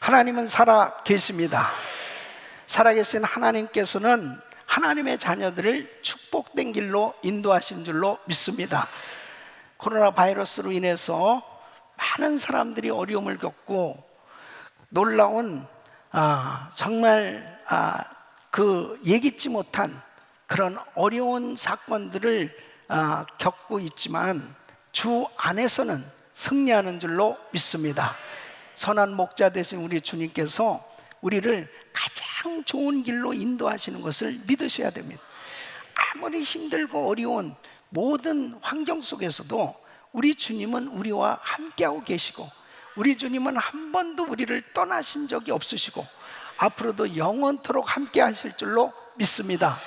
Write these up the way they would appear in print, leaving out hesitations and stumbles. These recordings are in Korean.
하나님은 살아 계십니다. 살아계신 하나님께서는 하나님의 자녀들을 축복된 길로 인도하신 줄로 믿습니다. 코로나 바이러스로 인해서 많은 사람들이 어려움을 겪고 놀라운 정말 그 예기치 못한 그런 어려운 사건들을 겪고 있지만 주 안에서는 승리하는 줄로 믿습니다. 선한 목자 되신 우리 주님께서 우리를 가장 좋은 길로 인도하시는 것을 믿으셔야 됩니다. 아무리 힘들고 어려운 모든 환경 속에서도 우리 주님은 우리와 함께하고 계시고, 우리 주님은 한 번도 우리를 떠나신 적이 없으시고 앞으로도 영원토록 함께 하실 줄로 믿습니다.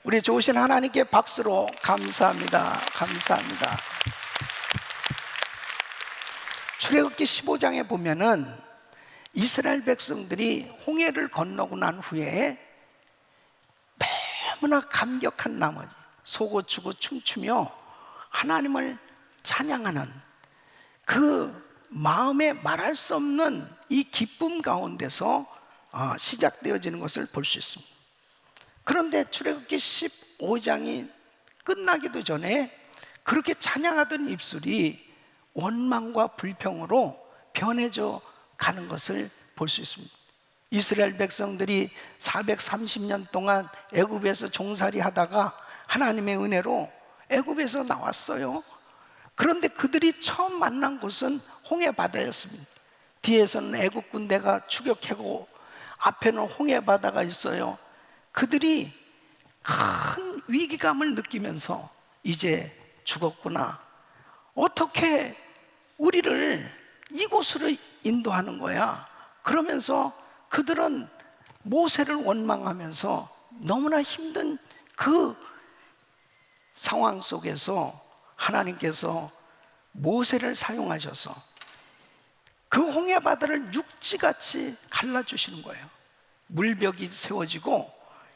우리 좋으신 하나님께 박수로 감사합니다. 감사합니다. 출애굽기 15장에 보면은 이스라엘 백성들이 홍해를 건너고 난 후에 너무나 감격한 나머지 소고추고 춤추며 하나님을 찬양하는 그 마음에 말할 수 없는 이 기쁨 가운데서 시작되어지는 것을 볼 수 있습니다. 그런데 출애굽기 15장이 끝나기도 전에 그렇게 찬양하던 입술이 원망과 불평으로 변해져 가는 것을 볼 수 있습니다. 이스라엘 백성들이 430년 동안 애굽에서 종살이 하다가 하나님의 은혜로 애굽에서 나왔어요. 그런데 그들이 처음 만난 곳은 홍해 바다였습니다. 뒤에서는 애굽 군대가 추격하고 앞에는 홍해 바다가 있어요. 그들이 큰 위기감을 느끼면서 이제 죽었구나, 어떻게 우리를 이곳으로 인도하는 거야? 그러면서 그들은 모세를 원망하면서 너무나 힘든 그 상황 속에서 하나님께서 모세를 사용하셔서 그 홍해 바다를 육지같이 갈라주시는 거예요. 물벽이 세워지고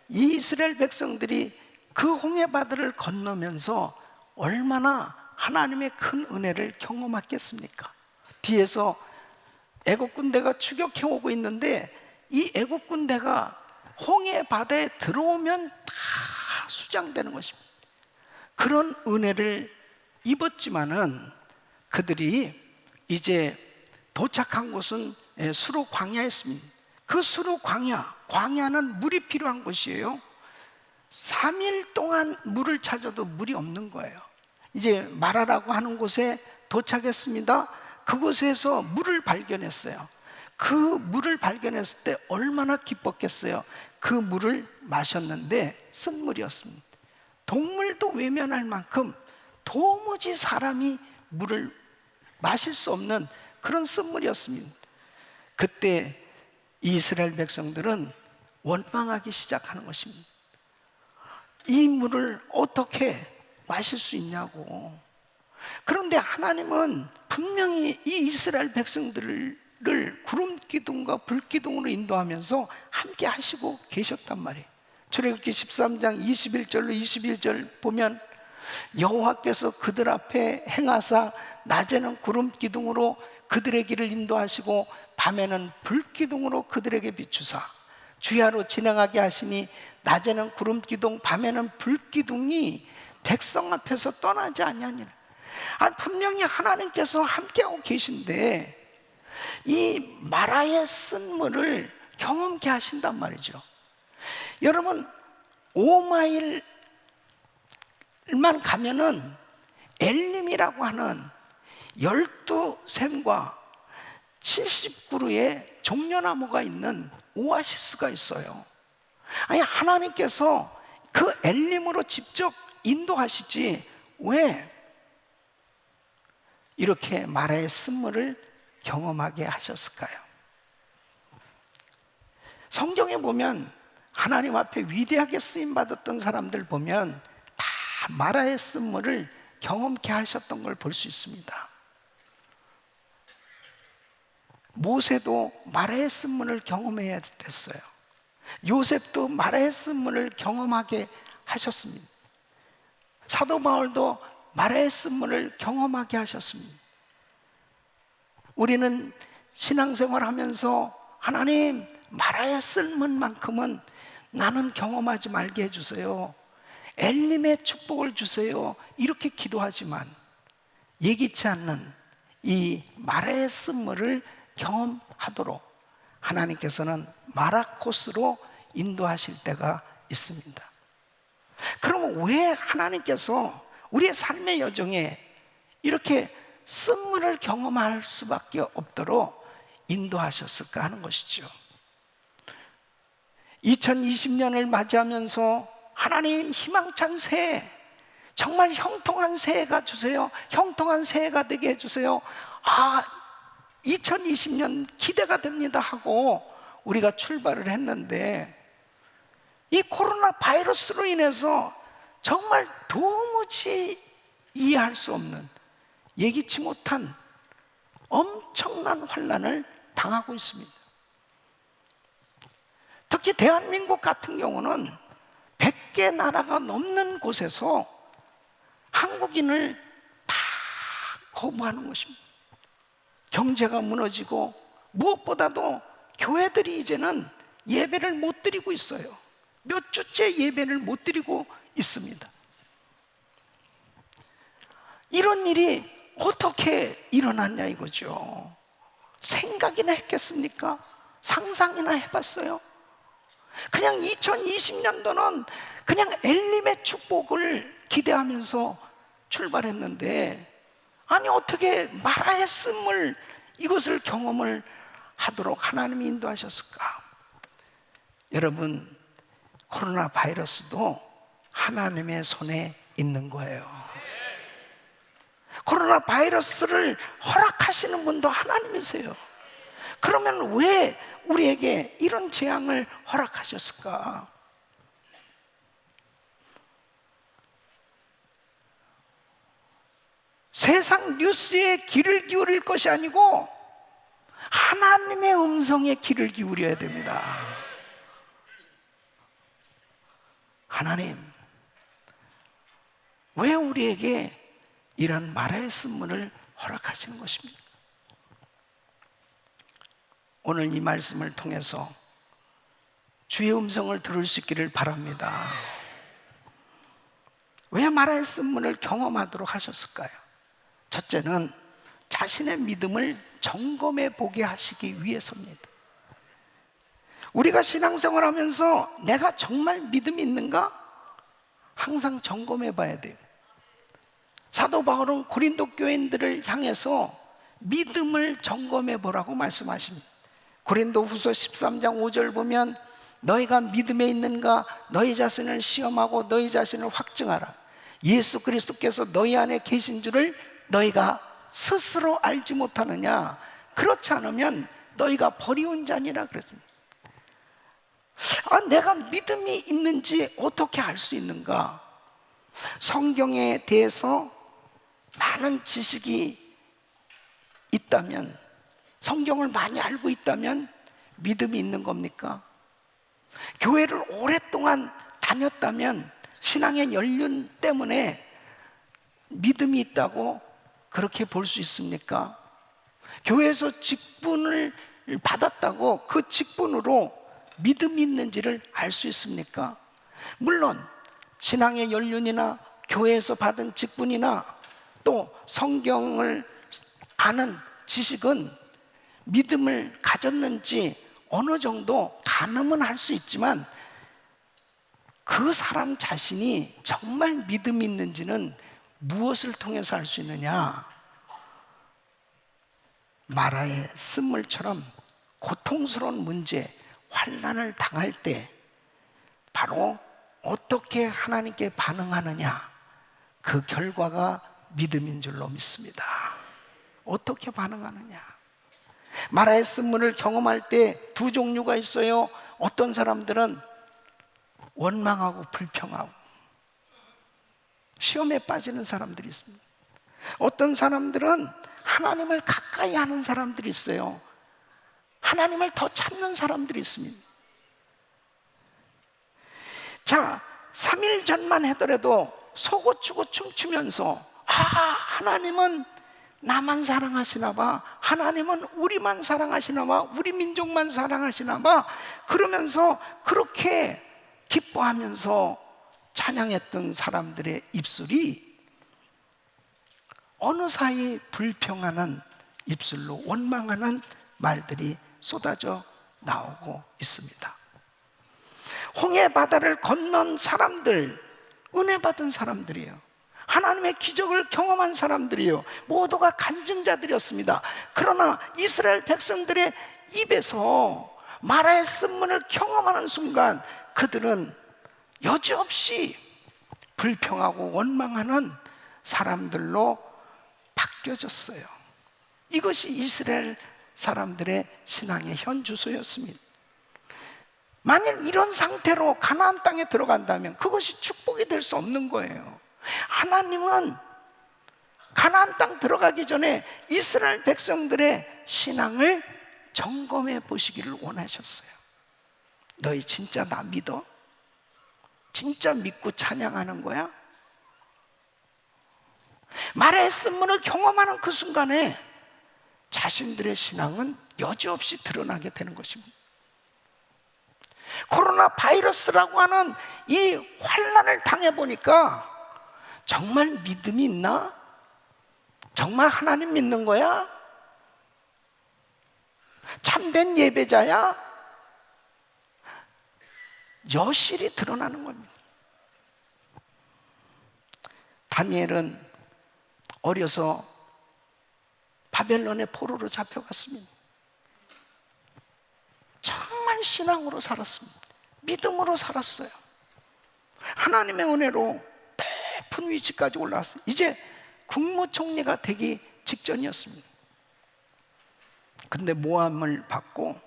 이 이스라엘 백성들이 그 홍해 바다를 건너면서 얼마나 하나님의 큰 은혜를 경험했겠습니까? 뒤에서 애국 군대가 추격해 오고 있는데 이 애국 군대가 홍해 바다에 들어오면 다 수장되는 것입니다. 그런 은혜를 입었지만은 그들이 이제 도착한 곳은 수르 광야였습니다. 그 수르 광야는 물이 필요한 곳이에요. 3일 동안 물을 찾아도 물이 없는 거예요. 이제 마라라고 하는 곳에 도착했습니다. 그곳에서 물을 발견했어요. 그 물을 발견했을 때 얼마나 기뻤겠어요. 그 물을 마셨는데 쓴물이었습니다. 동물도 외면할 만큼 도무지 사람이 물을 마실 수 없는 그런 쓴물이었습니다. 그때 이스라엘 백성들은 원망하기 시작하는 것입니다. 이 물을 어떻게 마실 수 있냐고. 그런데 하나님은 분명히 이 이스라엘 백성들을 구름 기둥과 불 기둥으로 인도하면서 함께 하시고 계셨단 말이에요. 출애굽기 13장 21절로 22절 보면 여호와께서 그들 앞에 행하사 낮에는 구름 기둥으로 그들의 길을 인도하시고 밤에는 불 기둥으로 그들에게 비추사 주야로 진행하게 하시니 낮에는 구름 기둥 밤에는 불 기둥이 백성 앞에서 떠나지 아니하니라. 분명히 하나님께서 함께하고 계신데 이 마라의 쓴물을 경험케 하신단 말이죠. 여러분 5마일만 가면은 엘림이라고 하는 12샘과 70그루의 종려나무가 있는 오아시스가 있어요. 하나님께서 그 엘림으로 직접 인도하시지 왜 이렇게 마라의 쓴물을 경험하게 하셨을까요? 성경에 보면 하나님 앞에 위대하게 쓰임받았던 사람들 보면 다 마라의 쓴물을 경험케 하셨던 걸 볼 수 있습니다. 모세도 마라의 쓴물을 경험해야 됐어요. 요셉도 마라의 쓴물을 경험하게 하셨습니다. 사도 바울도 마라의 쓴물을 경험하게 하셨습니다. 우리는 신앙생활 하면서 하나님, 마라의 쓸문만큼은 나는 경험하지 말게 해주세요. 엘림의 축복을 주세요. 이렇게 기도하지만 예기치 않는 이 마라의 쓴물을 경험하도록 하나님께서는 마라 코스로 인도하실 때가 있습니다. 그러면 왜 하나님께서 우리의 삶의 여정에 이렇게 쓴물을 경험할 수밖에 없도록 인도하셨을까 하는 것이죠. 2020년을 맞이하면서 하나님, 희망찬 새해, 정말 형통한 새해가 주세요. 형통한 새해가 되게 해주세요. 2020년 기대가 됩니다 하고 우리가 출발을 했는데, 이 코로나 바이러스로 인해서 정말 도무지 이해할 수 없는, 예기치 못한 엄청난 환난을 당하고 있습니다. 특히 대한민국 같은 경우는 100개 나라가 넘는 곳에서 한국인을 다 거부하는 것입니다. 경제가 무너지고 무엇보다도 교회들이 이제는 예배를 못 드리고 있어요. 몇 주째 예배를 못 드리고 있습니다. 이런 일이 어떻게 일어났냐 이거죠. 생각이나 했겠습니까? 상상이나 해봤어요? 그냥 2020년도는 그냥 엘림의 축복을 기대하면서 출발했는데, 아니 어떻게 마라의 쓴물 이것을 경험을 하도록 하나님이 인도하셨을까? 여러분, 코로나 바이러스도 하나님의 손에 있는 거예요. 코로나 바이러스를 허락하시는 분도 하나님이세요. 그러면 왜 우리에게 이런 재앙을 허락하셨을까? 세상 뉴스에 귀를 기울일 것이 아니고 하나님의 음성에 귀를 기울여야 됩니다. 하나님, 왜 우리에게 이런 마라의 쓴물을 허락하시는 것입니까? 오늘 이 말씀을 통해서 주의 음성을 들을 수 있기를 바랍니다. 왜 마라의 쓴물을 경험하도록 하셨을까요? 첫째는 자신의 믿음을 점검해 보게 하시기 위해서입니다. 우리가 신앙생활 하면서 내가 정말 믿음이 있는가? 항상 점검해 봐야 돼요. 사도 바울은 고린도 교인들을 향해서 믿음을 점검해 보라고 말씀하십니다. 고린도 후서 13장 5절 보면 너희가 믿음에 있는가? 너희 자신을 시험하고 너희 자신을 확증하라. 예수 그리스도께서 너희 안에 계신 줄을 너희가 스스로 알지 못하느냐? 그렇지 않으면 너희가 버리운 자니라 그랬습니다. 내가 믿음이 있는지 어떻게 알 수 있는가? 성경에 대해서 많은 지식이 있다면, 성경을 많이 알고 있다면 믿음이 있는 겁니까? 교회를 오랫동안 다녔다면 신앙의 연륜 때문에 믿음이 있다고 그렇게 볼 수 있습니까? 교회에서 직분을 받았다고 그 직분으로 믿음이 있는지를 알 수 있습니까? 물론 신앙의 연륜이나 교회에서 받은 직분이나 또 성경을 아는 지식은 믿음을 가졌는지 어느 정도 가늠은 할 수 있지만 그 사람 자신이 정말 믿음이 있는지는 무엇을 통해서 알 수 있느냐? 마라의 쓴물처럼 고통스러운 문제, 환난을 당할 때 바로 어떻게 하나님께 반응하느냐, 그 결과가 믿음인 줄로 믿습니다. 어떻게 반응하느냐? 마라의 쓴물을 경험할 때 두 종류가 있어요. 어떤 사람들은 원망하고 불평하고 시험에 빠지는 사람들이 있습니다. 어떤 사람들은 하나님을 가까이 하는 사람들이 있어요. 하나님을 더 찾는 사람들이 있습니다. 자, 3일 전만 하더라도 속옷 추고 춤추면서 하나님은 나만 사랑하시나 봐. 하나님은 우리만 사랑하시나 봐. 우리 민족만 사랑하시나 봐. 그러면서 그렇게 기뻐하면서 찬양했던 사람들의 입술이 어느 사이 불평하는 입술로 원망하는 말들이 쏟아져 나오고 있습니다. 홍해 바다를 건넌 사람들, 은혜 받은 사람들이에요. 하나님의 기적을 경험한 사람들이에요. 모두가 간증자들이었습니다. 그러나 이스라엘 백성들의 입에서 마라의 쓴문을 경험하는 순간 그들은 여지없이 불평하고 원망하는 사람들로 바뀌어졌어요. 이것이 이스라엘 사람들의 신앙의 현주소였습니다. 만일 이런 상태로 가나안 땅에 들어간다면 그것이 축복이 될 수 없는 거예요. 하나님은 가나안 땅 들어가기 전에 이스라엘 백성들의 신앙을 점검해 보시기를 원하셨어요. 너희 진짜 나 믿어? 진짜 믿고 찬양하는 거야? 말의 쓴문을 경험하는 그 순간에 자신들의 신앙은 여지없이 드러나게 되는 것입니다. 코로나 바이러스라고 하는 이 환난을 당해보니까 정말 믿음이 있나? 정말 하나님 믿는 거야? 참된 예배자야? 여실히 드러나는 겁니다. 다니엘은 어려서 바벨론의 포로로 잡혀갔습니다. 정말 신앙으로 살았습니다. 믿음으로 살았어요. 하나님의 은혜로 높은 위치까지 올라왔어요. 이제 국무총리가 되기 직전이었습니다. 근데 모함을 받고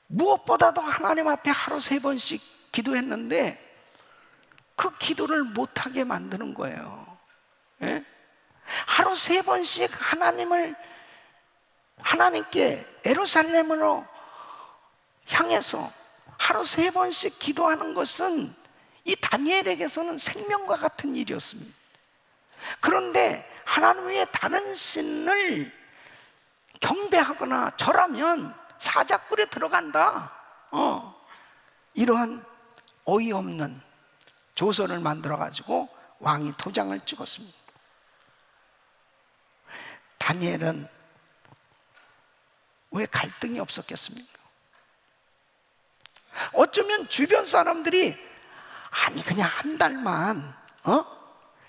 무엇보다도 하나님 앞에 하루 3번씩 기도했는데 그 기도를 못하게 만드는 거예요. 예? 하루 3번씩 하나님께 예루살렘으로 향해서 하루 3번씩 기도하는 것은 이 다니엘에게서는 생명과 같은 일이었습니다. 그런데 하나님 외에 다른 신을 경배하거나 절하면 사자굴에 들어간다. 이러한 어이없는 조서를 만들어가지고 왕이 도장을 찍었습니다. 다니엘은 왜 갈등이 없었겠습니까? 어쩌면 주변 사람들이 아니 그냥 한 달만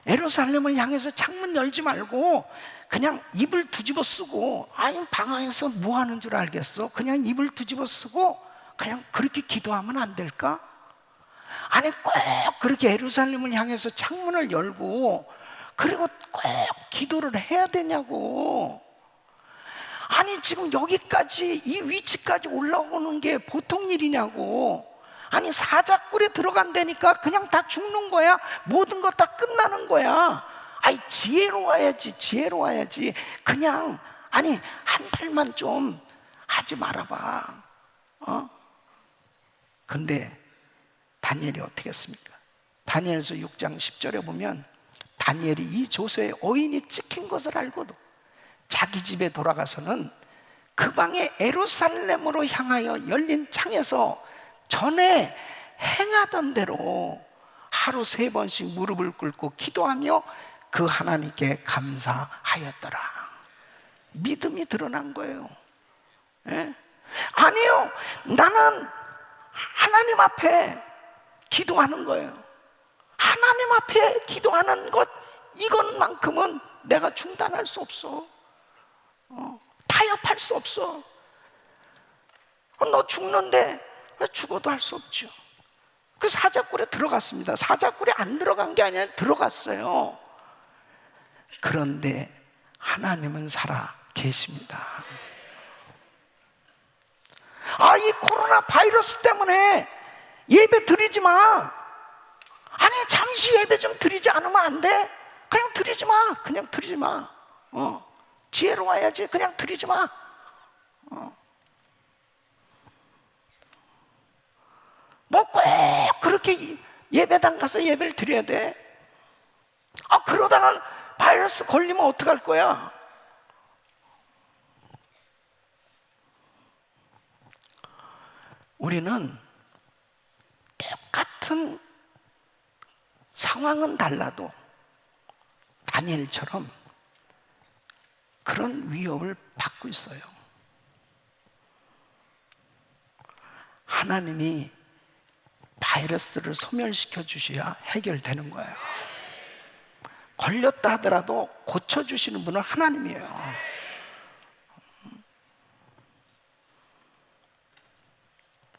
예루살렘을 향해서 창문 열지 말고 그냥 입을 뒤집어 쓰고 아니 방 안에서 뭐 하는 줄 알겠어? 그냥 입을 뒤집어 쓰고 그냥 그렇게 기도하면 안 될까? 아니 꼭 그렇게 예루살렘을 향해서 창문을 열고 그리고 꼭 기도를 해야 되냐고. 아니 지금 여기까지 이 위치까지 올라오는 게 보통 일이냐고. 아니 사자굴에 들어간다니까 그냥 다 죽는 거야. 모든 거 다 끝나는 거야. 아니 지혜로워야지. 그냥 아니 한 달만 좀 하지 말아봐. 근데 다니엘이 어떻게 했습니까? 다니엘서 6장 10절에 보면 다니엘이 이 조서에 어인이 찍힌 것을 알고도 자기 집에 돌아가서는 그 방에 예루살렘으로 향하여 열린 창에서 전에 행하던 대로 하루 3번씩 무릎을 꿇고 기도하며 그 하나님께 감사하였더라. 믿음이 드러난 거예요. 예? 아니요, 나는 하나님 앞에 기도하는 거예요. 하나님 앞에 기도하는 것 이것만큼은 내가 중단할 수 없어. 타협할 수 없어. 너 죽는데 죽어도 할 수 없죠. 그 사자굴에 들어갔습니다. 사자굴에 안 들어간 게 아니라 들어갔어요. 그런데 하나님은 살아 계십니다. 이 코로나 바이러스 때문에 예배 드리지 마. 아니 잠시 예배 좀 드리지 않으면 안 돼? 그냥 드리지 마. 그냥 드리지 마. 지혜로워야지. 그냥 드리지 마. 뭐 꼭 그렇게 예배당 가서 예배를 드려야 돼? 그러다가 바이러스 걸리면 어떡할 거야? 우리는 똑같은 상황은 달라도 다니엘처럼 그런 위협을 받고 있어요. 하나님이 바이러스를 소멸시켜 주셔야 해결되는 거예요. 걸렸다 하더라도 고쳐주시는 분은 하나님이에요.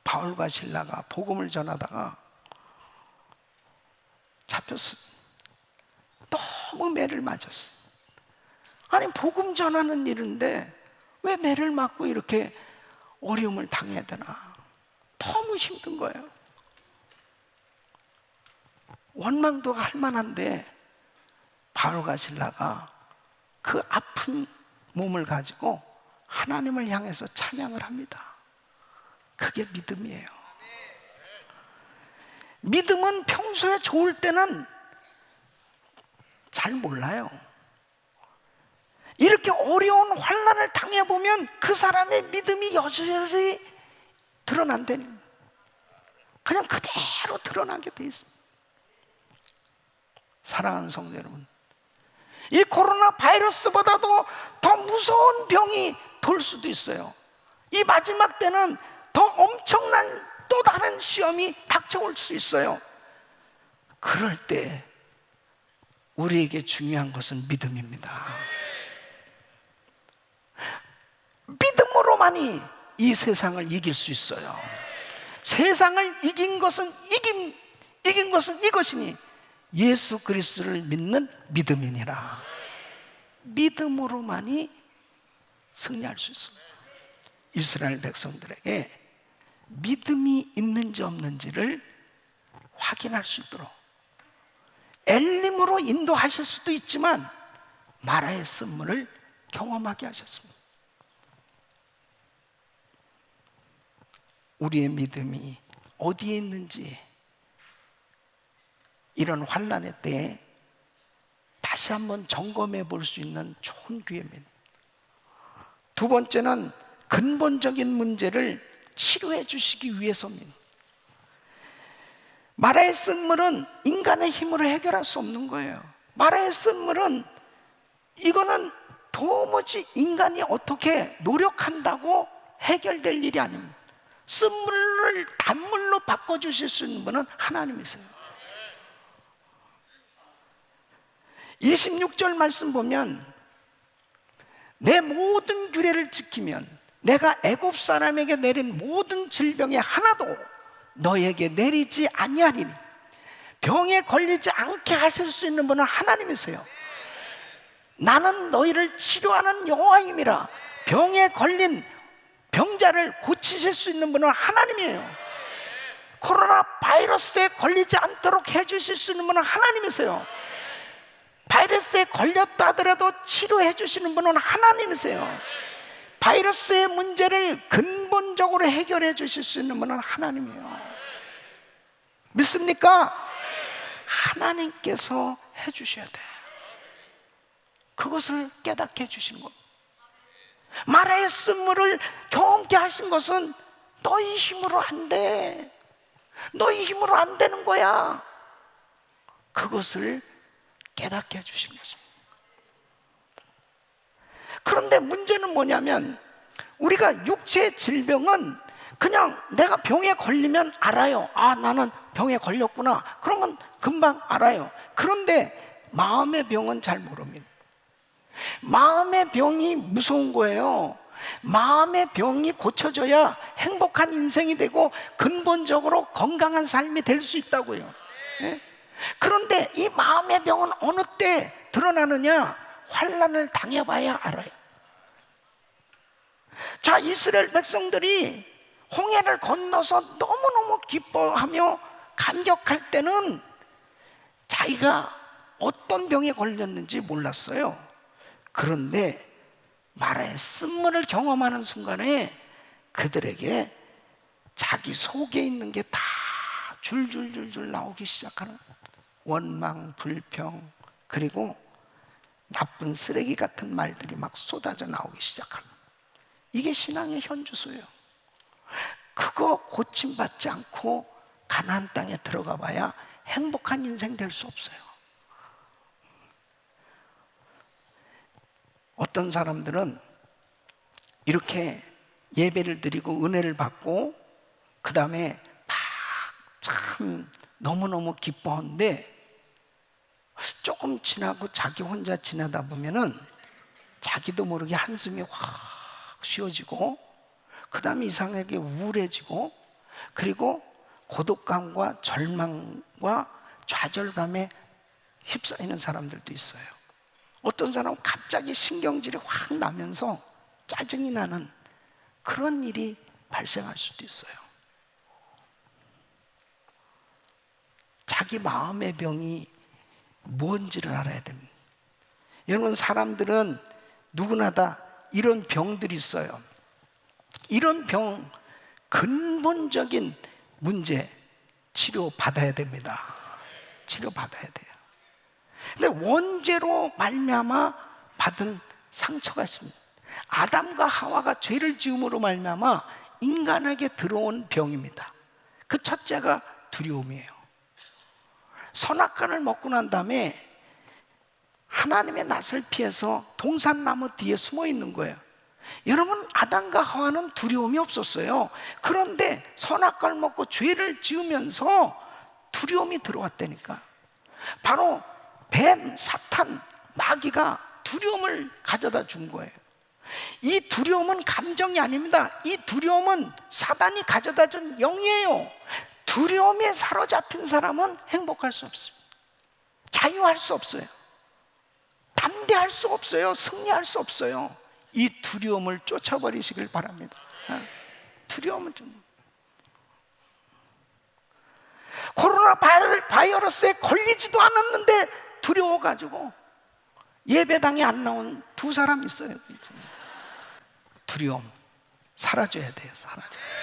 바울과 실라가 복음을 전하다가 잡혔어요. 너무 매를 맞았어요. 아니, 복음 전하는 일인데 왜 매를 맞고 이렇게 어려움을 당해야 되나? 너무 힘든 거예요. 원망도 할 만한데 바울과 실라가 그 아픈 몸을 가지고 하나님을 향해서 찬양을 합니다. 그게 믿음이에요. 믿음은 평소에 좋을 때는 잘 몰라요. 이렇게 어려운 환난을 당해보면 그 사람의 믿음이 여전히 드러난다는 거예요. 그냥 그대로 드러나게 돼 있습니다. 사랑하는 성도 여러분, 이 코로나 바이러스보다도 더 무서운 병이 돌 수도 있어요. 이 마지막 때는 더 엄청난 또 다른 시험이 닥쳐올 수 있어요. 그럴 때 우리에게 중요한 것은 믿음입니다. 믿음으로만이 이 세상을 이길 수 있어요. 세상을 이긴 것은 이것이니 예수 그리스도를 믿는 믿음이니라. 믿음으로만이 승리할 수 있습니다. 이스라엘 백성들에게 믿음이 있는지 없는지를 확인할 수 있도록 엘림으로 인도하실 수도 있지만 마라의 쓴물을 경험하게 하셨습니다. 우리의 믿음이 어디에 있는지 이런 환난의 때에 다시 한번 점검해 볼 수 있는 좋은 기회입니다. 두 번째는 근본적인 문제를 치료해 주시기 위해서입니다. 마라의 쓴물은 인간의 힘으로 해결할 수 없는 거예요. 마라의 쓴물은 이거는 도무지 인간이 어떻게 노력한다고 해결될 일이 아닙니다. 쓴물을 단물로 바꿔주실 수 있는 분은 하나님이세요. 26절 말씀 보면 내 모든 규례를 지키면 내가 애굽 사람에게 내린 모든 질병에 하나도 너에게 내리지 아니하리니 병에 걸리지 않게 하실 수 있는 분은 하나님이세요. 나는 너희를 치료하는 여호와임이라. 병에 걸린 병자를 고치실 수 있는 분은 하나님이에요. 코로나 바이러스에 걸리지 않도록 해주실 수 있는 분은 하나님이세요. 바이러스에 걸렸다 하더라도 치료해 주시는 분은 하나님이세요. 바이러스의 문제를 근본적으로 해결해 주실 수 있는 분은 하나님이에요. 믿습니까? 하나님께서 해 주셔야 돼요. 그것을 깨닫게 해주신 겁니다. 마라의 쓴물을 경험케 하신 것은 너희 힘으로 안 돼. 너희 힘으로 안 되는 거야. 그것을 깨닫게 해주신 것입니다. 그런데 문제는 뭐냐면 우리가 육체의 질병은 그냥 내가 병에 걸리면 알아요. 아, 나는 병에 걸렸구나. 그러면 금방 알아요. 그런데 마음의 병은 잘 모릅니다. 마음의 병이 무서운 거예요. 마음의 병이 고쳐져야 행복한 인생이 되고 근본적으로 건강한 삶이 될 수 있다고요. 네? 그런데 이 마음의 병은 어느 때 드러나느냐? 환난을 당해봐야 알아요. 자, 이스라엘 백성들이 홍해를 건너서 너무너무 기뻐하며 감격할 때는 자기가 어떤 병에 걸렸는지 몰랐어요. 그런데 마라의 쓴물을 경험하는 순간에 그들에게 자기 속에 있는 게 다 줄줄줄줄 나오기 시작하는 원망, 불평, 그리고 나쁜 쓰레기 같은 말들이 막 쏟아져 나오기 시작합니다. 이게 신앙의 현주소예요. 그거 고침받지 않고 가나안 땅에 들어가 봐야 행복한 인생 될 수 없어요. 어떤 사람들은 이렇게 예배를 드리고 은혜를 받고 그 다음에 막 참 너무너무 기뻐하는데 조금 지나고 자기 혼자 지나다 보면은 자기도 모르게 한숨이 확 쉬어지고 그 다음에 이상하게 우울해지고 그리고 고독감과 절망과 좌절감에 휩싸이는 사람들도 있어요. 어떤 사람은 갑자기 신경질이 확 나면서 짜증이 나는 그런 일이 발생할 수도 있어요. 자기 마음의 병이 뭔지를 알아야 됩니다. 여러분, 사람들은 누구나 다 이런 병들이 있어요. 이런 병, 근본적인 문제 치료받아야 됩니다. 치료받아야 돼요. 근데 원죄로 말미암아 받은 상처가 있습니다. 아담과 하와가 죄를 지음으로 말미암아 인간에게 들어온 병입니다. 그 첫째가 두려움이에요. 선악과를 먹고 난 다음에 하나님의 낯을 피해서 동산나무 뒤에 숨어 있는 거예요. 여러분, 아담과 하와는 두려움이 없었어요. 그런데 선악과를 먹고 죄를 지으면서 두려움이 들어왔다니까. 바로 뱀, 사탄, 마귀가 두려움을 가져다 준 거예요. 이 두려움은 감정이 아닙니다. 이 두려움은 사단이 가져다 준 영이에요. 두려움에 사로잡힌 사람은 행복할 수 없습니다. 자유할 수 없어요. 담대할 수 없어요. 승리할 수 없어요. 이 두려움을 쫓아버리시길 바랍니다. 두려움은 좀. 코로나 바이러스에 걸리지도 않았는데 두려워가지고 예배당에 안 나온 두 사람 있어요. 두려움 사라져야 돼요. 사라져야 돼요.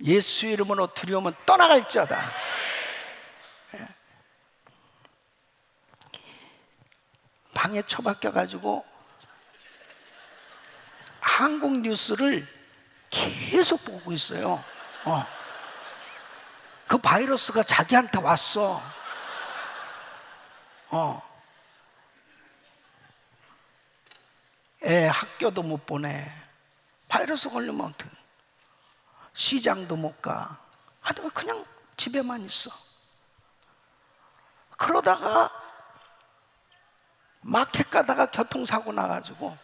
예수 이름으로 두려움은 떠나갈지어다. 방에 처박혀가지고 한국 뉴스를 계속 보고 있어요. 그 바이러스가 자기한테 왔어. 애 학교도 못 보내. 바이러스 걸리면 어떡해. 시장도 못 가. 하다가 그냥 집에만 있어. 그러다가 마켓 가다가 교통사고 나가지고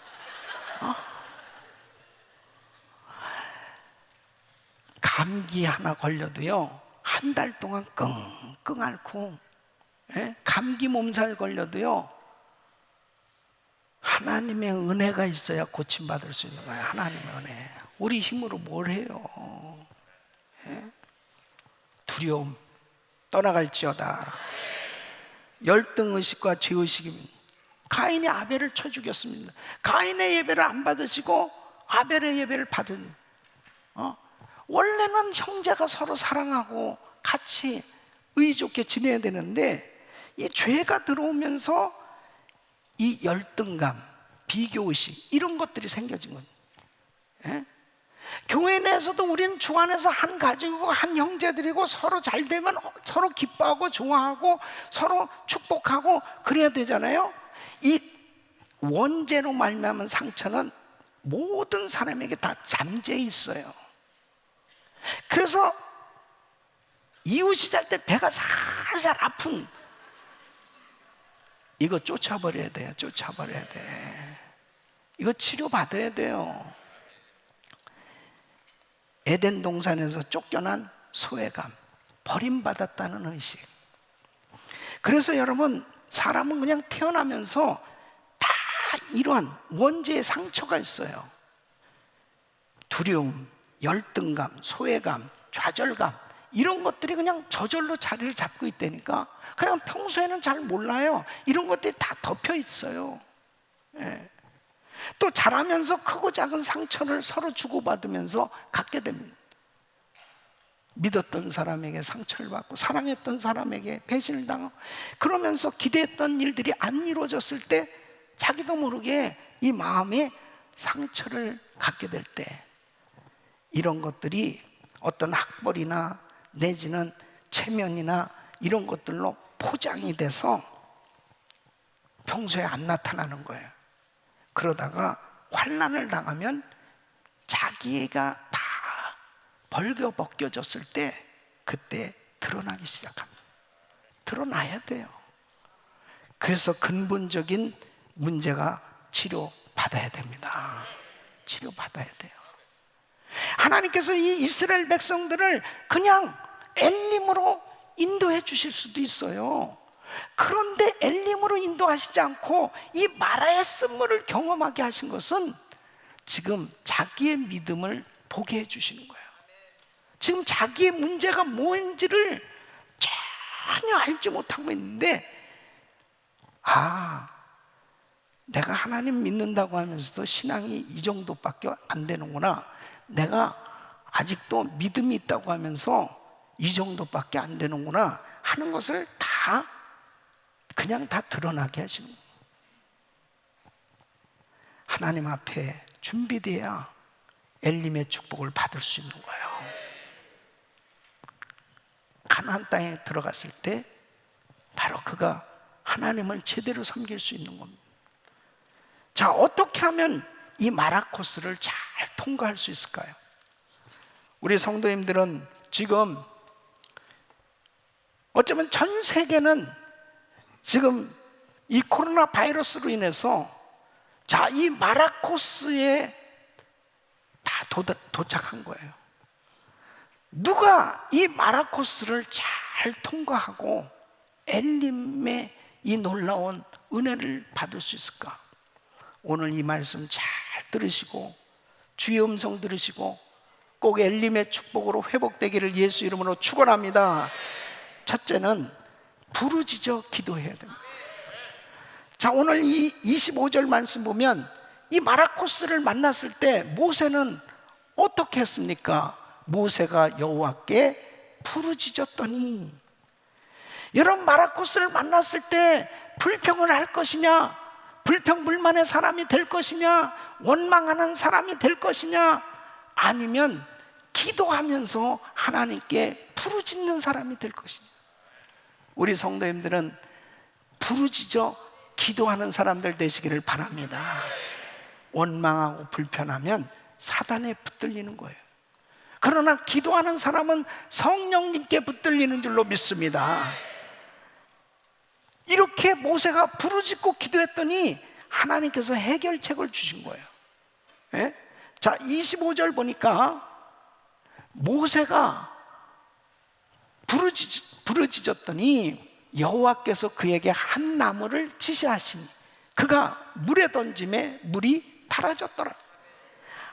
감기 하나 걸려도요 한 달 동안 끙끙 앓고, 감기 몸살 걸려도요 하나님의 은혜가 있어야 고침받을 수 있는 거예요. 하나님의 은혜. 우리 힘으로 뭘 해요? 두려움 떠나갈지어다. 열등의식과 죄의식입니다. 가인이 아벨을 쳐 죽였습니다. 가인의 예배를 안 받으시고 아벨의 예배를 받은. 원래는 형제가 서로 사랑하고 같이 의좋게 지내야 되는데 이 죄가 들어오면서 이 열등감, 비교의식 이런 것들이 생겨진 겁니다. 교회 내에서도 우리는 주 안에서 한 가족이고 한 형제들이고 서로 잘 되면 서로 기뻐하고 좋아하고 서로 축복하고 그래야 되잖아요. 이 원죄로 말미암은 상처는 모든 사람에게 다 잠재해 있어요. 그래서 이웃이 잘 때 배가 살살 아픈 이거 쫓아버려야 돼요. 쫓아버려야 돼. 이거 치료받아야 돼요. 에덴 동산에서 쫓겨난 소외감, 버림받았다는 의식. 그래서 여러분, 사람은 그냥 태어나면서 다 이러한 원죄의 상처가 있어요. 두려움, 열등감, 소외감, 좌절감 이런 것들이 그냥 저절로 자리를 잡고 있다니까. 그냥 평소에는 잘 몰라요. 이런 것들이 다 덮여 있어요. 또 자라면서 크고 작은 상처를 서로 주고받으면서 갖게 됩니다. 믿었던 사람에게 상처를 받고 사랑했던 사람에게 배신을 당하고 그러면서 기대했던 일들이 안 이루어졌을 때 자기도 모르게 이 마음에 상처를 갖게 될 때 이런 것들이 어떤 학벌이나 내지는 체면이나 이런 것들로 포장이 돼서 평소에 안 나타나는 거예요. 그러다가 환난을 당하면 자기가 다 벌거벗겨졌을 때 그때 드러나기 시작합니다. 드러나야 돼요. 그래서 근본적인 문제가 치료받아야 됩니다. 치료받아야 돼요. 하나님께서 이 이스라엘 백성들을 그냥 엘림으로 인도해 주실 수도 있어요. 그런데 엘림으로 인도하시지 않고 이 마라의 쓴물을 경험하게 하신 것은 지금 자기의 믿음을 보게 해주시는 거예요. 지금 자기의 문제가 뭔지를 전혀 알지 못하고 있는데 내가 하나님 믿는다고 하면서도 신앙이 이 정도밖에 안 되는구나. 내가 아직도 믿음이 있다고 하면서 이 정도밖에 안 되는구나 하는 것을 다 그냥 다 드러나게 하시는 거예요. 하나님 앞에 준비돼야 엘림의 축복을 받을 수 있는 거예요. 가나안 땅에 들어갔을 때 바로 그가 하나님을 제대로 섬길 수 있는 겁니다. 자, 어떻게 하면 이 마라 코스를 잘 통과할 수 있을까요? 우리 성도님들은 지금 어쩌면 전 세계는 지금 이 코로나 바이러스로 인해서 자, 이 마라 코스에 다 도착한 거예요. 누가 이 마라 코스를 잘 통과하고 엘림의 이 놀라운 은혜를 받을 수 있을까? 오늘 이 말씀 잘 들으시고 주의 음성 들으시고 꼭 엘림의 축복으로 회복되기를 예수 이름으로 축원합니다. 첫째는 부르짖어 기도해야 됩니다. 자, 오늘 이 25절 말씀 보면 이 마라 코스를 만났을 때 모세는 어떻게 했습니까? 모세가 여호와께 부르짖었더니. 여러분, 마라 코스를 만났을 때 불평을 할 것이냐, 불평불만의 사람이 될 것이냐, 원망하는 사람이 될 것이냐, 아니면 기도하면서 하나님께 부르짖는 사람이 될 것이냐. 우리 성도님들은 부르짖어 기도하는 사람들 되시기를 바랍니다. 원망하고 불편하면 사단에 붙들리는 거예요. 그러나 기도하는 사람은 성령님께 붙들리는 줄로 믿습니다. 이렇게 모세가 부르짖고 기도했더니 하나님께서 해결책을 주신 거예요. 예? 자, 25절 보니까 모세가 부르짖었더니 여호와께서 그에게 한 나무를 지시하시니 그가 물에 던짐에 물이 달아졌더라.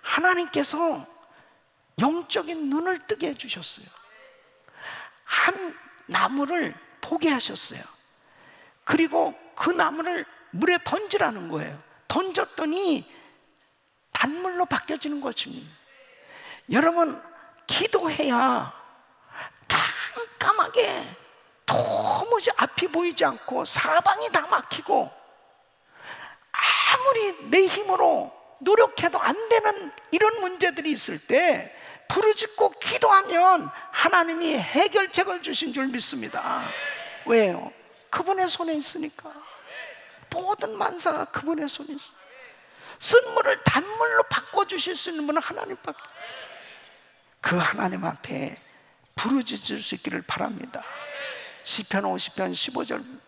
하나님께서 영적인 눈을 뜨게 해주셨어요. 한 나무를 보게 하셨어요. 그리고 그 나무를 물에 던지라는 거예요. 던졌더니 단물로 바뀌어지는 것입니다. 여러분, 기도해야 깜깜하게 도무지 앞이 보이지 않고 사방이 다 막히고 아무리 내 힘으로 노력해도 안 되는 이런 문제들이 있을 때 부르짖고 기도하면 하나님이 해결책을 주신 줄 믿습니다. 왜요? 그분의 손에 있으니까. 모든 만사가 그분의 손에 있어요. 쓴물을 단물로 바꿔주실 수 있는 분은 하나님밖에. 그 하나님 앞에 부르짖을 수 있기를 바랍니다. 시편 50편 15절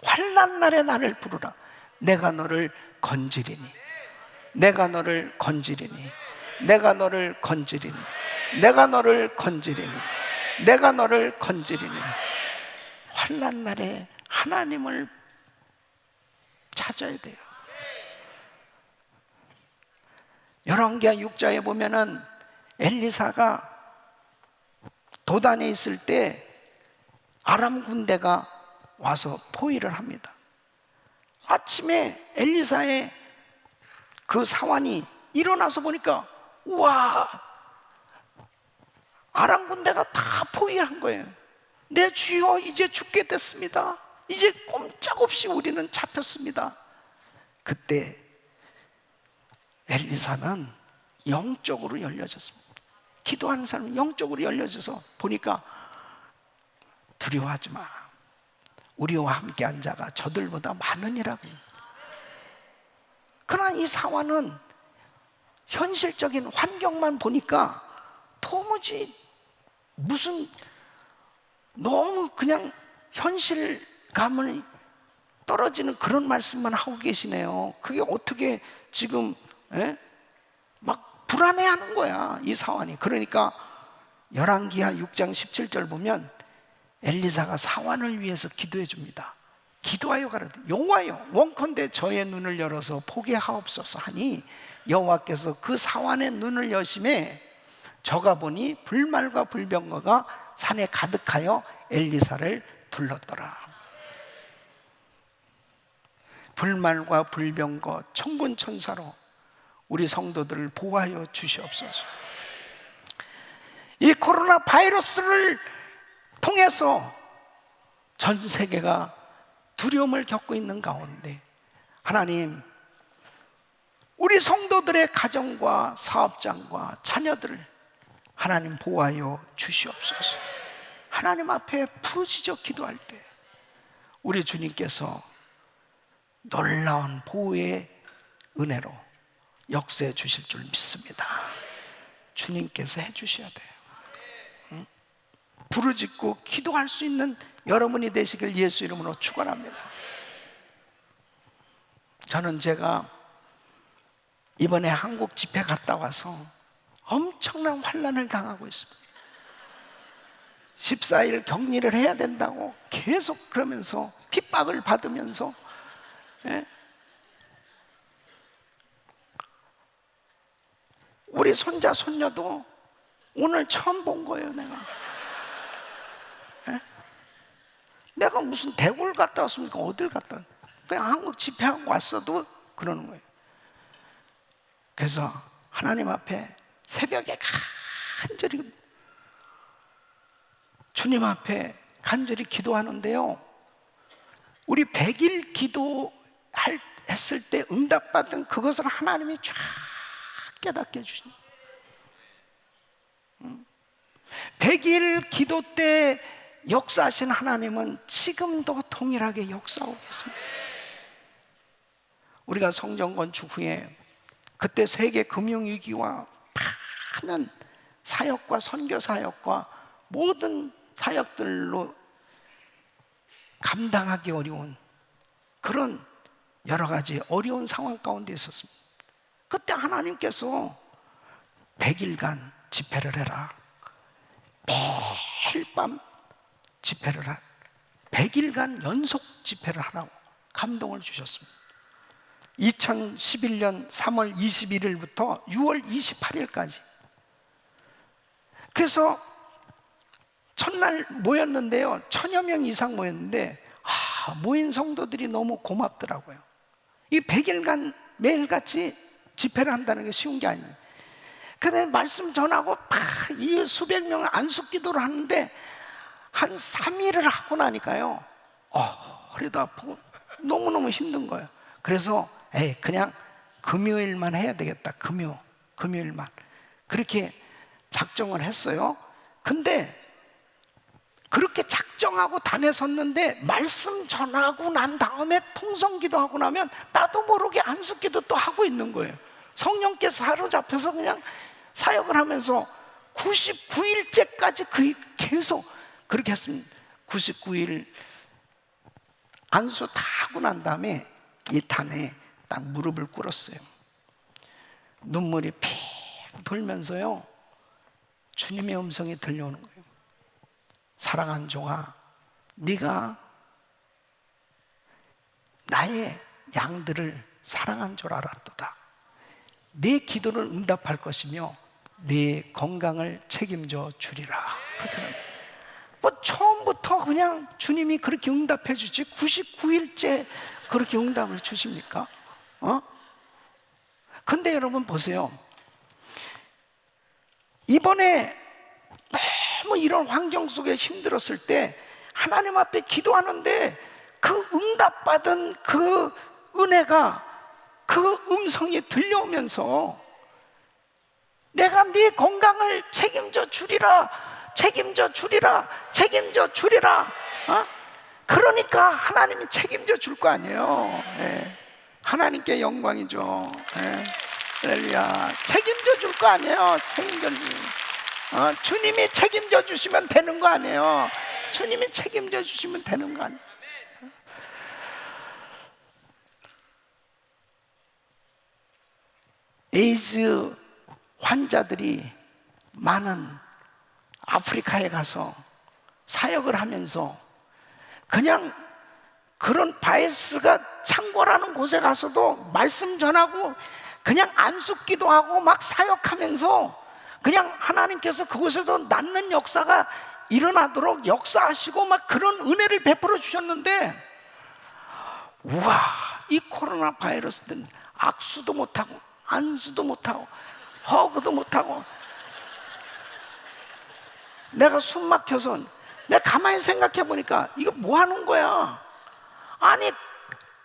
환난 날에 나를 부르라. 내가 너를 건지리니 내가 너를 건지리니 내가 너를 건지리니 내가 너를 건지리니 내가 너를 건지리니. 환난 날에 하나님을 찾아야 돼요. 열왕기하 6장에 보면은 엘리사가 도단에 있을 때 아람 군대가 와서 포위를 합니다. 아침에 엘리사의 그 사환이 일어나서 보니까 우와, 아람 군대가 다 포위한 거예요. 내 주여, 이제 죽게 됐습니다. 이제 꼼짝없이 우리는 잡혔습니다. 그때 엘리사는 영적으로 열려졌습니다. 기도하는 사람은 영적으로 열려져서 보니까 두려워하지 마. 우리와 함께한 자가 저들보다 많으니라고. 그러나 이 상황은 현실적인 환경만 보니까 도무지 무슨 너무 그냥 현실감을 떨어지는 그런 말씀만 하고 계시네요. 그게 어떻게 지금 막 불안해하는 거야, 이 사환이. 그러니까 열왕기하 6장 17절 보면 엘리사가 사환을 위해서 기도해 줍니다. 기도하여 가라되 여호와여, 원컨대 저의 눈을 열어서 보게 하옵소서 하니 여호와께서 그 사환의 눈을 여심해 저가 보니 불말과 불병거가 산에 가득하여 엘리사를 둘렀더라. 불말과 불병거 천군천사로 우리 성도들을 보호하여 주시옵소서. 이 코로나 바이러스를 통해서 전 세계가 두려움을 겪고 있는 가운데 하나님, 우리 성도들의 가정과 사업장과 자녀들을 하나님 보호하여 주시옵소서. 하나님 앞에 부르짖어 기도할 때 우리 주님께서 놀라운 보호의 은혜로 역사해 주실 줄 믿습니다. 주님께서 해 주셔야 돼요. 부르짖고 기도할 수 있는 여러분이 되시길 예수 이름으로 축원합니다. 저는 제가 이번에 한국 집회 갔다 와서 엄청난 환난을 당하고 있습니다. 14일 격리를 해야 된다고 계속 그러면서 핍박을 받으면서 우리 손자 손녀도 오늘 처음 본 거예요. 내가 무슨 대구를 갔다 왔습니까? 어딜 갔다 왔 그냥 한국 집회하고 왔어도 그러는 거예요. 그래서 하나님 앞에 새벽에 간절히 주님 앞에 간절히 기도하는데요, 우리 100일 기도했을 때 응답받은 그것을 하나님이 쫙 깨닫게 해주십니다. 100일 기도 때 역사하신 하나님은 지금도 동일하게 역사하고 계십니다. 우리가 성전 건축 후에 그때 세계 금융위기와 많은 사역과 선교 사역과 모든 사역들로 감당하기 어려운 그런 여러 가지 어려운 상황 가운데 있었습니다. 그때 하나님께서 100일간 집회를 해라. 매일 밤 집회를 하라. 100일간 연속 집회를 하라고 감동을 주셨습니다. 2011년 3월 21일부터 6월 28일까지. 그래서 첫날 모였는데요, 1000여 명 이상 모였는데 모인 성도들이 너무 고맙더라고요. 이 100일간 매일같이 집회를 한다는 게 쉬운 게 아니에요. 그런데 말씀 전하고 이 수백 명 안숙기도를 하는데 한 3일을 하고 나니까요, 허리도 아프고 너무너무 힘든 거예요. 그래서 그냥 금요일만 해야 되겠다. 금요일만 그렇게 작정을 했어요. 근데 그렇게 작정하고 다녔었는데 말씀 전하고 난 다음에 통성기도 하고 나면 나도 모르게 안숙기도 또 하고 있는 거예요. 성령께서 사로잡혀서 그냥 사역을 하면서 99일째까지 계속 그렇게 했습니다. 99일 안수 다 하고 난 다음에 이 탄에 딱 무릎을 꿇었어요. 눈물이 픽 돌면서요, 주님의 음성이 들려오는 거예요. 사랑하는 종아, 네가 나의 양들을 사랑한 줄 알았도다. 네 기도를 응답할 것이며 네 건강을 책임져 주리라. 뭐 처음부터 그냥 주님이 그렇게 응답해 주지 99일째 그렇게 응답을 주십니까? 근데 여러분 보세요. 이번에 너무 이런 환경 속에 힘들었을 때 하나님 앞에 기도하는데 그 응답받은 그 은혜가, 그 음성이 들려오면서 내가 네 건강을 책임져 주리라, 책임져 주리라, 책임져 주리라. 그러니까 하나님이 책임져 줄 거 아니에요. 예. 하나님께 영광이죠. 예. 할렐루야. 책임져 줄 거 아니에요. 책임져 줄. 주님이 책임져 주시면 되는 거 아니에요. 주님이 책임져 주시면 되는 거 아니에요. 에이즈 환자들이 많은 아프리카에 가서 사역을 하면서 그냥 그런 바이러스가 창궐하는 곳에 가서도 말씀 전하고 그냥 안숙기도 하고 막 사역하면서 그냥 하나님께서 그곳에서 낫는 역사가 일어나도록 역사하시고 막 그런 은혜를 베풀어 주셨는데, 우와, 이 코로나 바이러스는 악수도 못하고 안수도 못하고 허그도 못하고, 내가 숨 막혀서 내가 가만히 생각해 보니까 이거 뭐 하는 거야? 아니,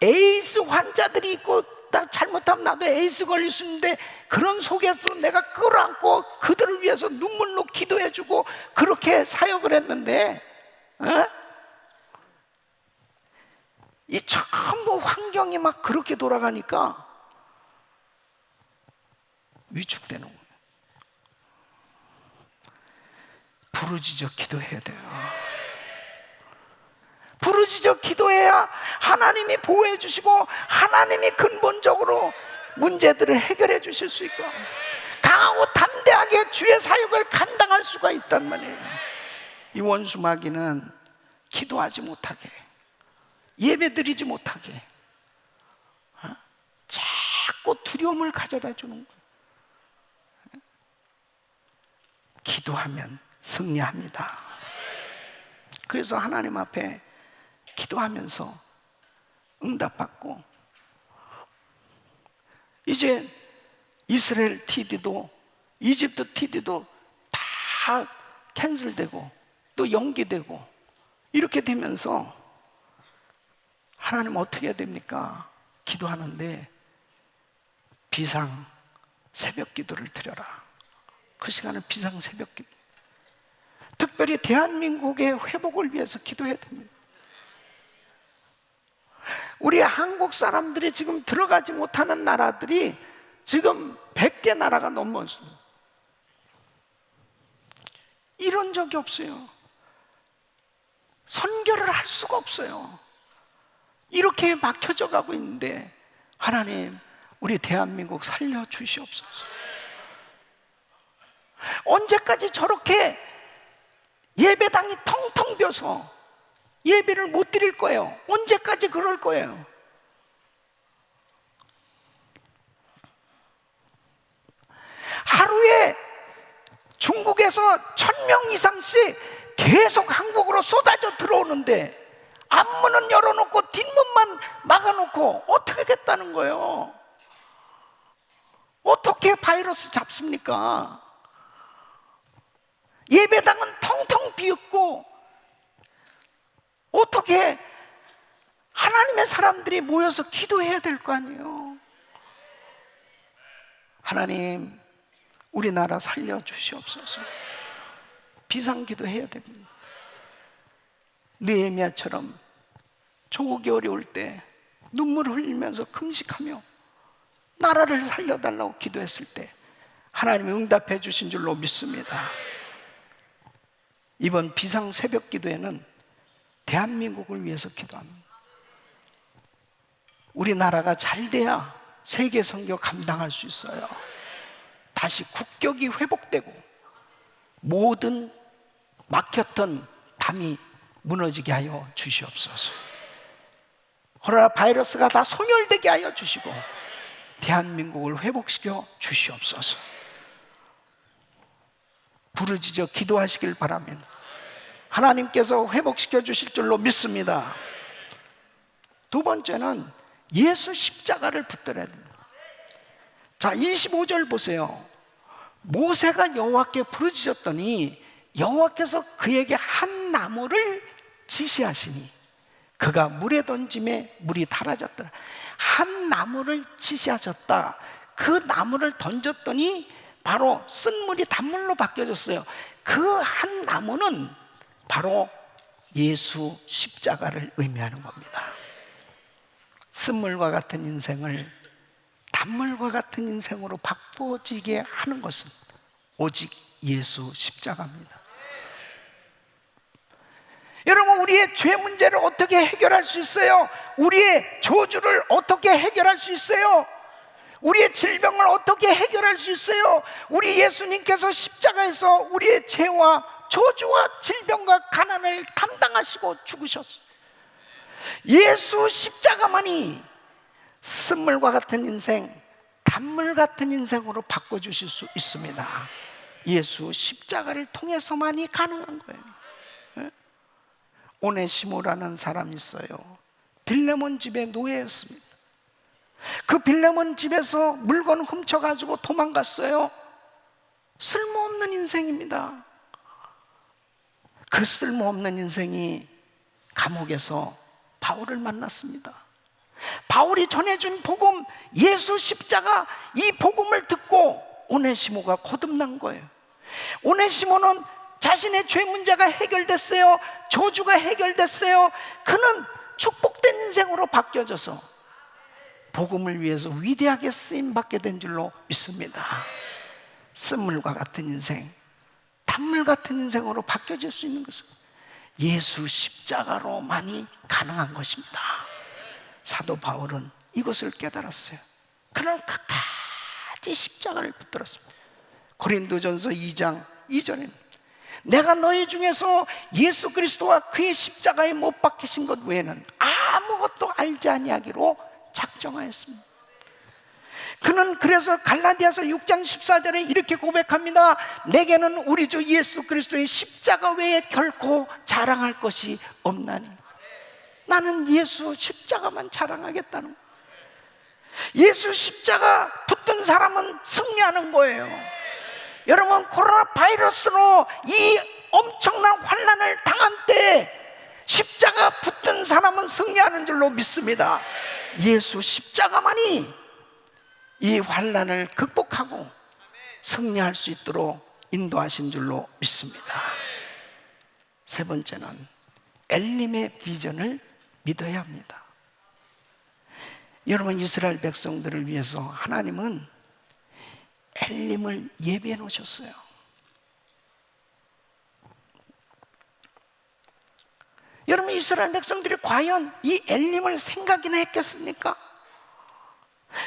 에이즈 환자들이 있고 나 잘못하면 나도 에이즈 걸릴 수 있는데 그런 속에서 내가 끌어안고 그들을 위해서 눈물로 기도해주고 그렇게 사역을 했는데, 이 전부 환경이 막 그렇게 돌아가니까 위축되는 거예요. 부르짖어 기도해야 돼요. 부르짖어 기도해야 하나님이 보호해 주시고 하나님이 근본적으로 문제들을 해결해 주실 수 있고 강하고 담대하게 주의 사역을 감당할 수가 있단 말이에요. 이 원수 마귀는 기도하지 못하게, 예배드리지 못하게 자꾸 두려움을 가져다 주는 거예요. 기도하면 승리합니다. 그래서 하나님 앞에 기도하면서 응답받고, 이제 이스라엘 TD도 이집트 TD도 다 캔슬되고 또 연기되고 이렇게 되면서 하나님 어떻게 해야 됩니까? 기도하는데 비상 새벽 기도를 드려라. 그 시간은 비상 새벽 기도. 특별히 대한민국의 회복을 위해서 기도해야 됩니다. 우리 한국 사람들이 지금 들어가지 못하는 나라들이 지금 100개 나라가 넘었어요. 이런 적이 없어요. 선교를 할 수가 없어요. 이렇게 막혀져 가고 있는데 하나님, 우리 대한민국 살려주시옵소서. 언제까지 저렇게 예배당이 텅텅 비어서 예배를 못 드릴 거예요? 언제까지 그럴 거예요? 하루에 중국에서 1000명 이상씩 계속 한국으로 쏟아져 들어오는데 앞문은 열어놓고 뒷문만 막아놓고 어떻게 하겠다는 거예요? 어떻게 바이러스 잡습니까? 예배당은 텅텅 비었고 어떻게 하나님의 사람들이 모여서 기도해야 될 거 아니에요? 하나님, 우리나라 살려주시옵소서. 비상기도 해야 됩니다. 느헤미야처럼 조국이 어려울 때 눈물을 흘리면서 금식하며 나라를 살려달라고 기도했을 때 하나님이 응답해 주신 줄로 믿습니다. 이번 비상 새벽 기도에는 대한민국을 위해서 기도합니다. 우리나라가 잘 돼야 세계 선교 감당할 수 있어요. 다시 국격이 회복되고 모든 막혔던 담이 무너지게 하여 주시옵소서. 코로나 바이러스가 다 소멸되게 하여 주시고 대한민국을 회복시켜 주시옵소서. 부르짖어 기도하시길 바랍니다. 하나님께서 회복시켜 주실 줄로 믿습니다. 두 번째는 예수 십자가를 붙들어야 됩니다. 자, 25절 보세요. 모세가 여호와께 부르짖었더니 여호와께서 그에게 한 나무를 지시하시니 그가 물에 던짐에 물이 달아졌더라. 한 나무를 지시하셨다. 그 나무를 던졌더니 바로 쓴물이 단물로 바뀌어졌어요. 그 한 나무는 바로 예수 십자가를 의미하는 겁니다. 쓴물과 같은 인생을 단물과 같은 인생으로 바꿔지게 하는 것은 오직 예수 십자가입니다. 여러분, 우리의 죄 문제를 어떻게 해결할 수 있어요? 우리의 저주를 어떻게 해결할 수 있어요? 우리의 질병을 어떻게 해결할 수 있어요? 우리 예수님께서 십자가에서 우리의 죄와 저주와 질병과 가난을 담당하시고 죽으셨어요. 예수 십자가만이 쓴물과 같은 인생, 단물 같은 인생으로 바꿔주실 수 있습니다. 예수 십자가를 통해서만이 가능한 거예요. 오네시모라는 사람이 있어요. 빌레몬 집의 노예였습니다. 그 빌레몬 집에서 물건 훔쳐가지고 도망갔어요. 쓸모없는 인생입니다. 그 쓸모없는 인생이 감옥에서 바울을 만났습니다. 바울이 전해준 복음, 예수 십자가, 이 복음을 듣고 오네시모가 거듭난 거예요. 오네시모는 자신의 죄 문제가 해결됐어요. 저주가 해결됐어요. 그는 축복된 인생으로 바뀌어져서 복음을 위해서 위대하게 쓰임받게 된 줄로 믿습니다. 쓴물과 같은 인생, 단물 같은 인생으로 바뀌어질 수 있는 것은 예수 십자가로만이 가능한 것입니다. 사도 바울은 이것을 깨달았어요. 그는 끝까지 십자가를 붙들었습니다. 고린도전서 2장 2절에 내가 너희 중에서 예수 그리스도와 그의 십자가에 못 박히신 것 외에는 아무것도 알지 아니하기로 작정하였습니다. 그는 그래서 갈라디아서 6장 14절에 이렇게 고백합니다. 내게는 우리 주 예수 그리스도의 십자가 외에 결코 자랑할 것이 없나니. 나는 예수 십자가만 자랑하겠다는 거예요. 예수 십자가 붙든 사람은 승리하는 거예요. 여러분, 코로나 바이러스로 이 엄청난 환난을 당한 때 십자가 붙든 사람은 승리하는 줄로 믿습니다. 예수 십자가만이 이 환난을 극복하고 승리할 수 있도록 인도하신 줄로 믿습니다. 세 번째는 엘림의 비전을 믿어야 합니다. 여러분, 이스라엘 백성들을 위해서 하나님은 엘림을 예비해 놓으셨어요. 여러분, 이스라엘 백성들이 과연 이 엘림을 생각이나 했겠습니까?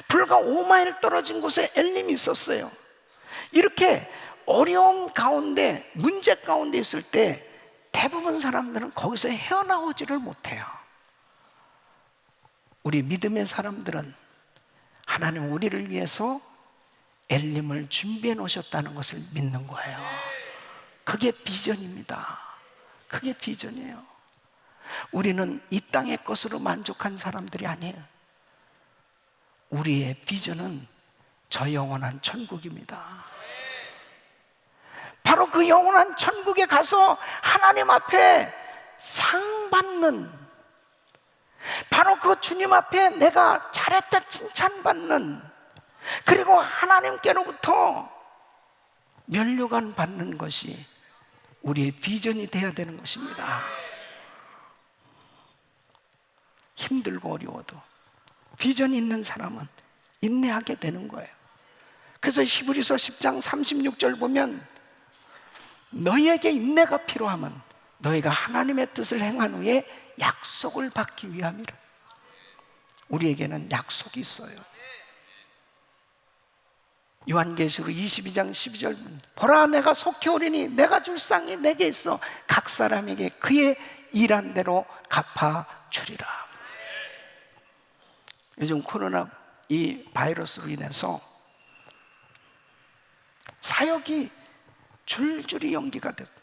불과 5마일 떨어진 곳에 엘림이 있었어요. 이렇게 어려움 가운데, 문제 가운데 있을 때 대부분 사람들은 거기서 헤어나오지를 못해요. 우리 믿음의 사람들은 하나님 우리를 위해서 엘림을 준비해 놓으셨다는 것을 믿는 거예요. 그게 비전입니다. 그게 비전이에요. 우리는 이 땅의 것으로 만족한 사람들이 아니에요. 우리의 비전은 저 영원한 천국입니다. 바로 그 영원한 천국에 가서 하나님 앞에 상 받는, 바로 그 주님 앞에 내가 잘했다 칭찬받는, 그리고 하나님께로부터 면류관 받는 것이 우리의 비전이 되어야 되는 것입니다. 힘들고 어려워도 비전이 있는 사람은 인내하게 되는 거예요. 그래서 히브리서 10장 36절 보면 너희에게 인내가 필요하면 너희가 하나님의 뜻을 행한 후에 약속을 받기 위함이라. 우리에게는 약속이 있어요. 요한계시록 22장 12절 보라 내가 속히 오리니 내가 줄 상이 내게 있어 각 사람에게 그의 일한 대로 갚아주리라. 요즘 코로나 이 바이러스로 인해서 사역이 줄줄이 연기가 됐습니다.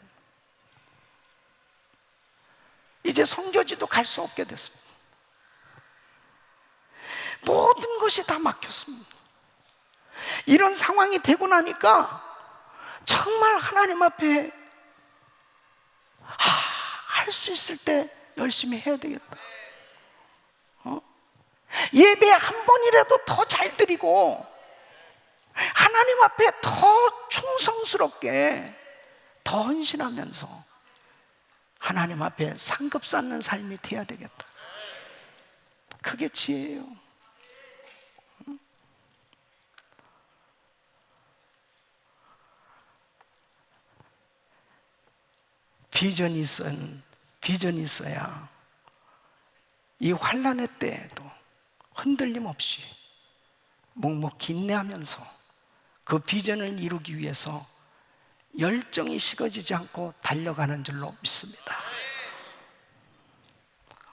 이제 선교지도 갈 수 없게 됐습니다. 모든 것이 다 막혔습니다. 이런 상황이 되고 나니까 정말 하나님 앞에 할 수 있을 때 열심히 해야 되겠다. 예배 한 번이라도 더 잘 드리고 하나님 앞에 더 충성스럽게 더 헌신하면서 하나님 앞에 상급 쌓는 삶이 돼야 되겠다. 그게 지혜예요. 비전이 있어야 이 환난의 때에도 흔들림 없이 묵묵히 인내하면서 그 비전을 이루기 위해서 열정이 식어지지 않고 달려가는 줄로 믿습니다.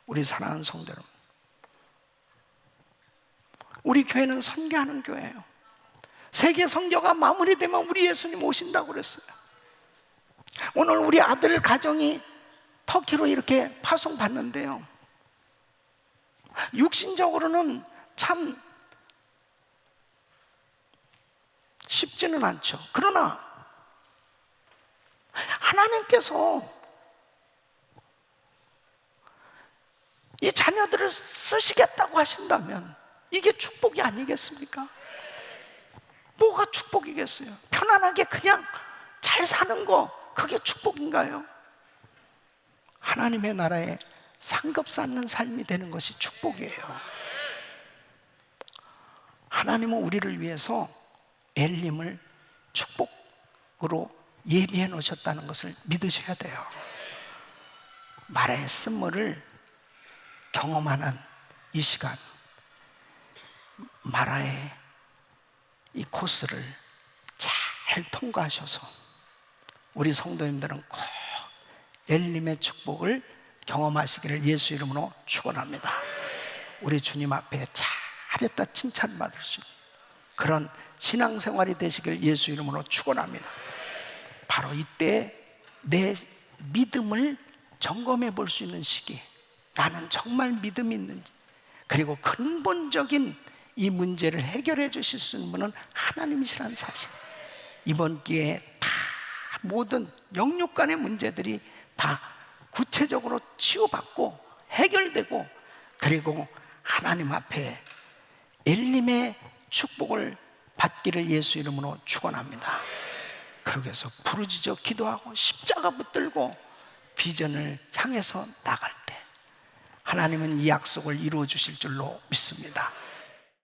우리 사랑하는 성도 여러분, 우리 교회는 선교하는 교회예요. 세계 선교가 마무리되면 우리 예수님 오신다고 그랬어요. 오늘 우리 아들 가정이 터키로 이렇게 파송받는데요, 육신적으로는 참 쉽지는 않죠. 그러나 하나님께서 이 자녀들을 쓰시겠다고 하신다면 이게 축복이 아니겠습니까? 뭐가 축복이겠어요? 편안하게 그냥 잘 사는 거, 그게 축복인가요? 하나님의 나라에 상급 쌓는 삶이 되는 것이 축복이에요. 하나님은 우리를 위해서 엘림을 축복으로 예비해 놓으셨다는 것을 믿으셔야 돼요. 마라의 쓴물을 경험하는 이 시간, 마라의 이 코스를 잘 통과하셔서 우리 성도님들은 꼭 엘림의 축복을 경험하시기를 예수 이름으로 축원합니다. 우리 주님 앞에 잘했다 칭찬받을 수 있는 그런 신앙생활이 되시길 예수 이름으로 축원합니다. 바로 이때 내 믿음을 점검해 볼 수 있는 시기, 나는 정말 믿음이 있는지, 그리고 근본적인 이 문제를 해결해 주실 수 있는 분은 하나님이시라는 사실, 이번 기회에 다 모든 영육 간의 문제들이 다 구체적으로 치유받고 해결되고, 그리고 하나님 앞에 엘림의 축복을 받기를 예수 이름으로 축원합니다. 그러기 위해서 부르짖어 기도하고 십자가 붙들고 비전을 향해서 나갈 때 하나님은 이 약속을 이루어 주실 줄로 믿습니다.